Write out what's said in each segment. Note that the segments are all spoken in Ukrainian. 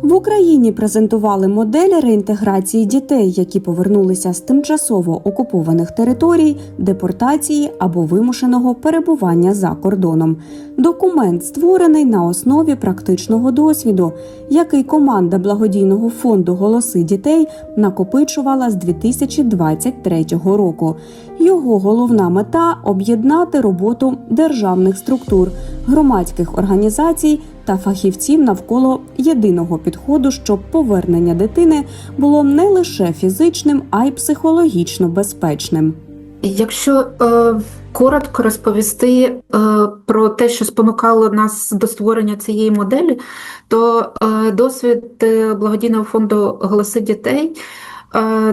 В Україні презентували модель реінтеграції дітей, які повернулися з тимчасово окупованих територій, депортації або вимушеного перебування за кордоном. Документ створений на основі практичного досвіду, який команда благодійного фонду «Голоси дітей» накопичувала з 2023 року. Його головна мета – об'єднати роботу державних структур, громадських організацій та фахівців навколо єдиного підходу, щоб повернення дитини було не лише фізичним, а й психологічно безпечним. Якщо коротко розповісти про те, що спонукало нас до створення цієї моделі, то досвід благодійного фонду «Голоси дітей»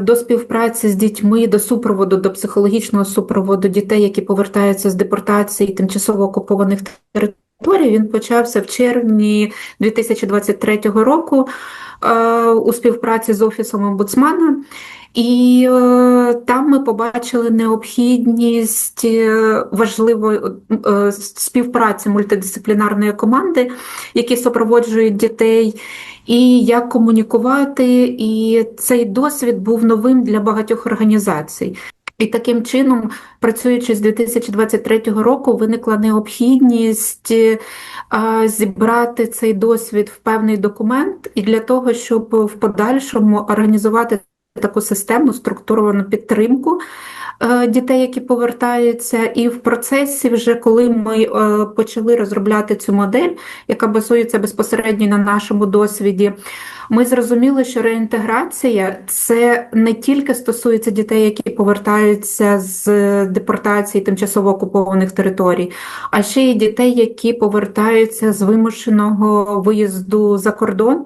до співпраці з дітьми, до супроводу, до психологічного супроводу дітей, які повертаються з депортації тимчасово окупованих територій, він почався в червні 2023 року у співпраці з Офісом омбудсмена. І там ми побачили необхідність важливої співпраці мультидисциплінарної команди, які супроводжують дітей, і як комунікувати. І цей досвід був новим для багатьох організацій. І таким чином, працюючи з 2023 року, виникла необхідність зібрати цей досвід в певний документ, і для того, щоб в подальшому організувати таку системну структуровану підтримку дітей, які повертаються. І в процесі вже, коли ми почали розробляти цю модель, яка базується безпосередньо на нашому досвіді, ми зрозуміли, що реінтеграція – це не тільки стосується дітей, які повертаються з депортації тимчасово окупованих територій, а ще й дітей, які повертаються з вимушеного виїзду за кордон,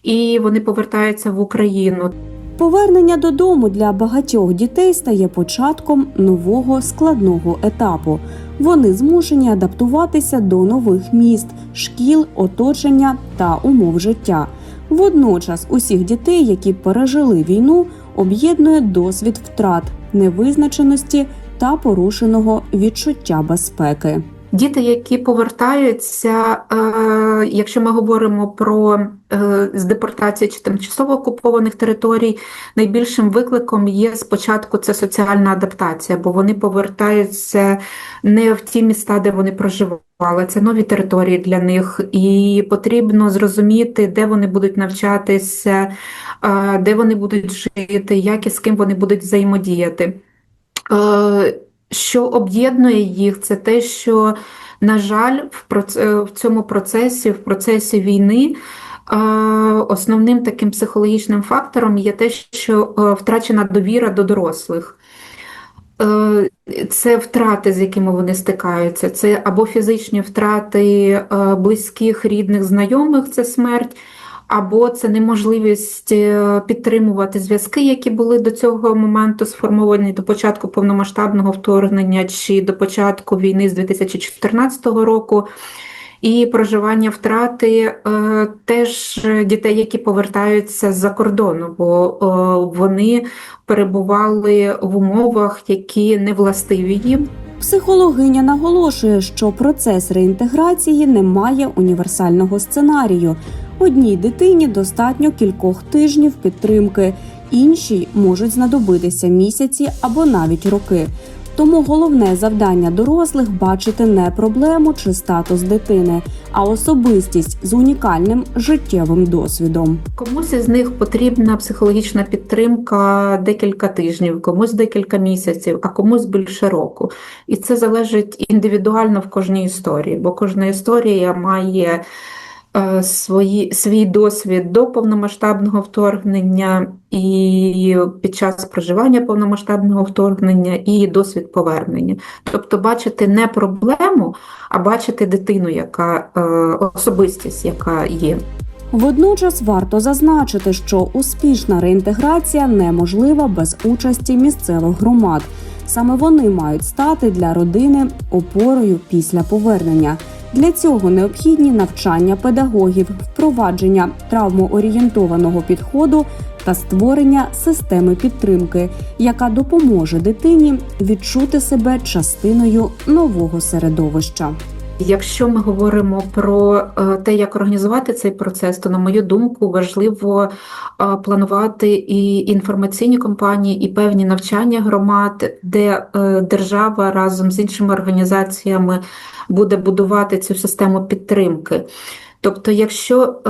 і вони повертаються в Україну. Повернення додому для багатьох дітей стає початком нового складного етапу. Вони змушені адаптуватися до нових міст, шкіл, оточення та умов життя. Водночас усіх дітей, які пережили війну, об'єднує досвід втрат, невизначеності та порушеного відчуття безпеки. Діти, які повертаються, якщо ми говоримо про з депортації чи тимчасово окупованих територій, найбільшим викликом є спочатку це соціальна адаптація, бо вони повертаються не в ті міста, де вони проживали, це нові території для них, і потрібно зрозуміти, де вони будуть навчатися, де вони будуть жити, як і з ким вони будуть взаємодіяти. Що об'єднує їх, це те, що, на жаль, в цьому процесі, в процесі війни, основним таким психологічним фактором є те, що втрачена довіра до дорослих. Це втрати, з якими вони стикаються, це або фізичні втрати близьких, рідних, знайомих, це смерть, або це неможливість підтримувати зв'язки, які були до цього моменту сформовані до початку повномасштабного вторгнення чи до початку війни з 2014 року. І проживання втрати теж дітей, які повертаються з-за кордону, бо вони перебували в умовах, які не властиві їм. Психологиня наголошує, що процес реінтеграції не має універсального сценарію. Одній дитині достатньо кількох тижнів підтримки, іншій можуть знадобитися місяці або навіть роки. Тому головне завдання дорослих – бачити не проблему чи статус дитини, а особистість з унікальним життєвим досвідом. Комусь із них потрібна психологічна підтримка декілька тижнів, комусь декілька місяців, а комусь більше року. І це залежить індивідуально в кожній історії, бо кожна історія має свій досвід до повномасштабного вторгнення і під час проживання повномасштабного вторгнення, і досвід повернення. Тобто бачити не проблему, а бачити дитину, особистість, яка є. Водночас варто зазначити, що успішна реінтеграція неможлива без участі місцевих громад. Саме вони мають стати для родини опорою після повернення. Для цього необхідні навчання педагогів, впровадження травмоорієнтованого підходу та створення системи підтримки, яка допоможе дитині відчути себе частиною нового середовища. Якщо ми говоримо про те, як організувати цей процес, то, на мою думку, важливо планувати і інформаційні кампанії, і певні навчання громад, де держава разом з іншими організаціями буде будувати цю систему підтримки. Тобто, якщо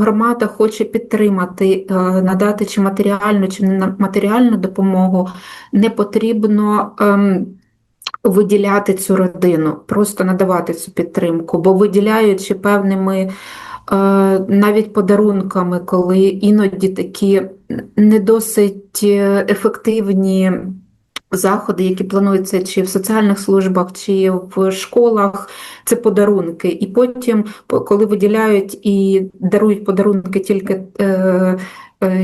громада хоче підтримати, надати чи матеріальну, чи нематеріальну допомогу, не потрібно виділяти цю родину, просто надавати цю підтримку, бо виділяючи певними навіть подарунками, коли іноді такі не досить ефективні заходи, які плануються чи в соціальних службах, чи в школах, це подарунки. І потім, коли виділяють і дарують подарунки тільки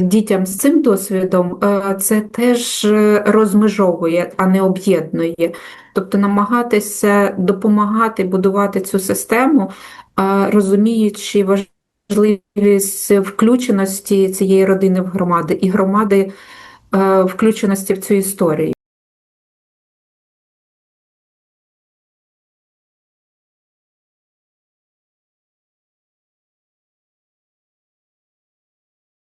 дітям з цим досвідом, це теж розмежовує, а не об'єднує. Тобто намагатися допомагати будувати цю систему, розуміючи важливість включеності цієї родини в громади і громади включеності в цю історію.